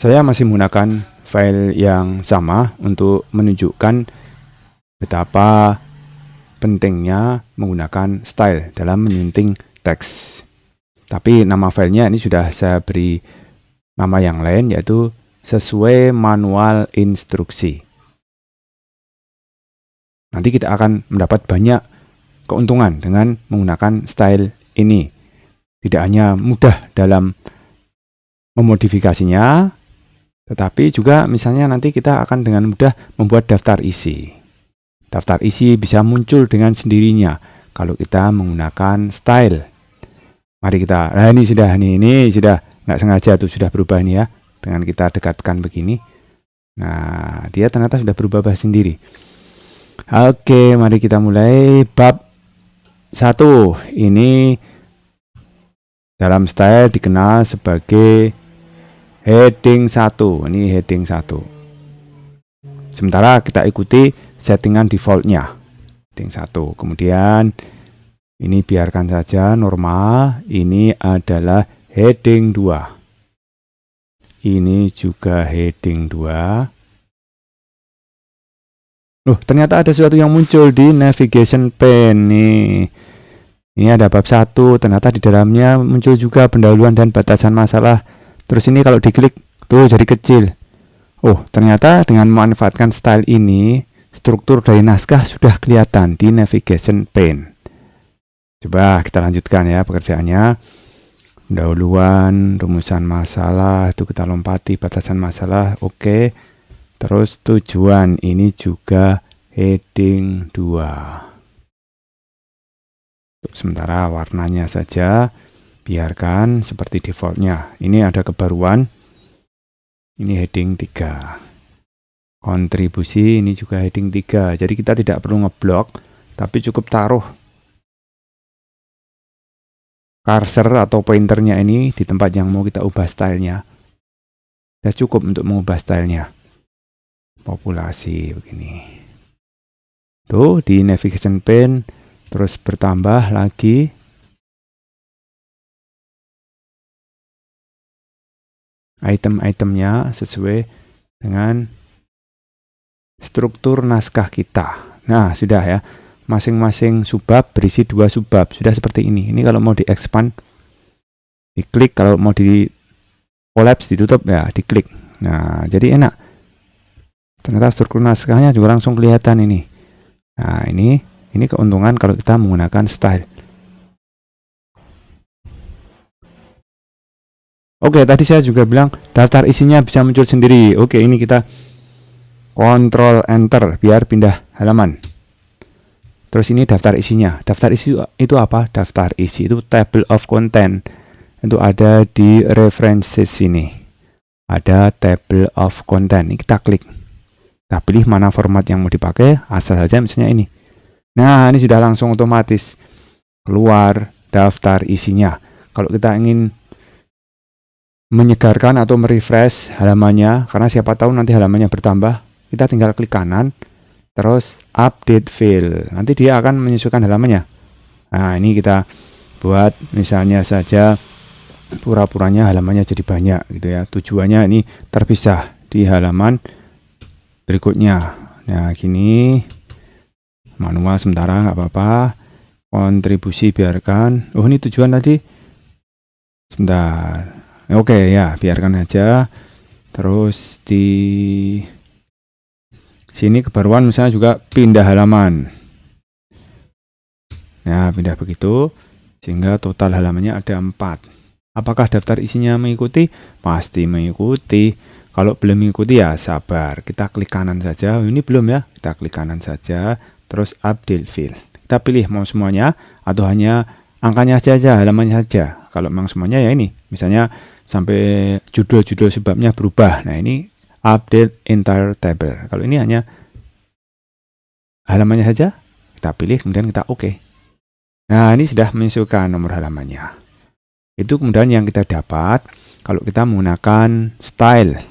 Saya masih menggunakan file yang sama untuk menunjukkan betapa pentingnya menggunakan style dalam menyunting teks. Tapi nama filenya ini sudah saya beri nama yang lain, yaitu sesuai manual instruksi. Nanti kita akan mendapat banyak keuntungan dengan menggunakan style ini. Tidak hanya mudah dalam memodifikasinya, tetapi juga misalnya nanti kita akan dengan mudah membuat daftar isi. Daftar isi bisa muncul dengan sendirinya kalau kita menggunakan style. Mari kita, nah ini sudah nggak sengaja tuh sudah berubah ini ya, dengan kita dekatkan begini. Nah, dia ternyata sudah berubah sendiri. Oke, mari kita mulai bab 1. Ini dalam style dikenal sebagai heading 1. Ini heading 1. Sementara kita ikuti settingan defaultnya. Heading 1. Kemudian ini biarkan saja normal. Ini adalah heading 2. Ini juga heading 2. Loh, ternyata ada sesuatu yang muncul di navigation pane nih. Ini ada bab 1, ternyata di dalamnya muncul juga pendahuluan dan batasan masalah. Terus ini kalau diklik, tuh jadi kecil. Oh, ternyata dengan memanfaatkan style ini, struktur dari naskah sudah kelihatan di navigation pane. Coba kita lanjutkan ya pekerjaannya. Pendahuluan, rumusan masalah, itu kita lompati, batasan masalah, oke. Terus tujuan, ini juga heading 2. Untuk sementara warnanya saja biarkan seperti defaultnya. Ini ada kebaruan. Ini heading 3. Kontribusi ini juga heading 3. Jadi kita tidak perlu ngeblok, tapi cukup taruh cursor atau pointernya ini di tempat yang mau kita ubah stylenya. Sudah cukup untuk mengubah stylenya. Populasi begini. Tuh di navigation pane terus bertambah lagi. Item-itemnya sesuai dengan struktur naskah kita. Nah, sudah ya. Masing-masing subbab berisi 2 subbab. Sudah seperti ini. Ini kalau mau di-expand, diklik. Kalau mau di-collapse, ditutup, ya diklik. Nah, jadi enak. Ternyata struktur naskahnya juga langsung kelihatan ini. Nah, ini keuntungan kalau kita menggunakan style. Oke, tadi saya juga bilang daftar isinya bisa muncul sendiri. Oke, ini kita Ctrl Enter biar pindah halaman. Terus ini daftar isinya. Daftar isi itu apa? Daftar isi itu table of content. Itu ada di references sini. Ada table of content. Ini kita klik. Kita pilih mana format yang mau dipakai. Asal saja misalnya ini. Nah, ini sudah langsung otomatis keluar daftar isinya. Kalau kita ingin menyegarkan atau merefresh halamannya, karena siapa tahu nanti halamannya bertambah, kita tinggal klik kanan. Terus update fill, nanti dia akan menyesuaikan halamannya. Nah, ini kita buat misalnya saja pura-puranya halamannya jadi banyak gitu ya. Tujuannya ini terpisah di halaman berikutnya. Nah, gini manual sementara nggak apa-apa. Kontribusi biarkan. Oh, ini tujuan tadi. Sebentar. Oke ya, biarkan aja. Terus di sini kebaruan misalnya juga pindah halaman. Nah, pindah begitu sehingga total halamannya ada 4. Apakah daftar isinya mengikuti? Pasti mengikuti. Kalau belum mengikuti ya sabar. Kita klik kanan saja. Ini belum ya. Kita klik kanan saja. Terus update fill. Kita pilih mau semuanya atau hanya angkanya saja, halamannya saja. Kalau memang semuanya ya ini. Misalnya sampai judul-judul subbabnya berubah. Nah, ini update entire table. Kalau ini hanya halamannya saja, kita pilih kemudian kita oke. Nah, ini sudah menyesuaikan nomor halamannya. Itu kemudian yang kita dapat kalau kita menggunakan style.